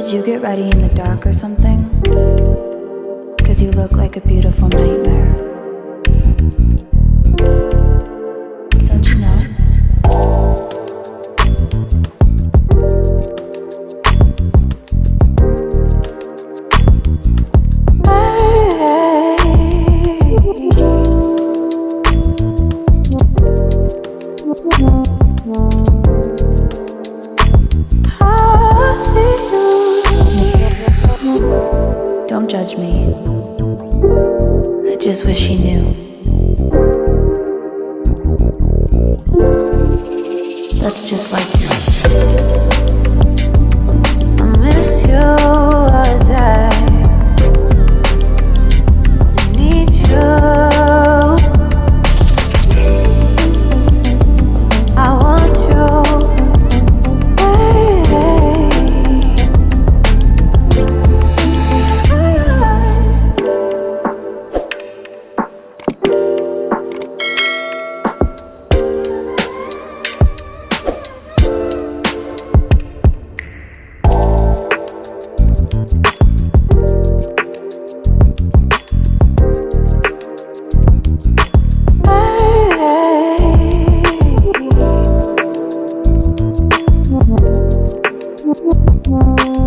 Did you get ready in the dark or something? 'Cause you look like a beautiful nightmare. Don't you know? Don't judge me. I just wish you knew. That's just like you. I miss you as I need you. I want you. No.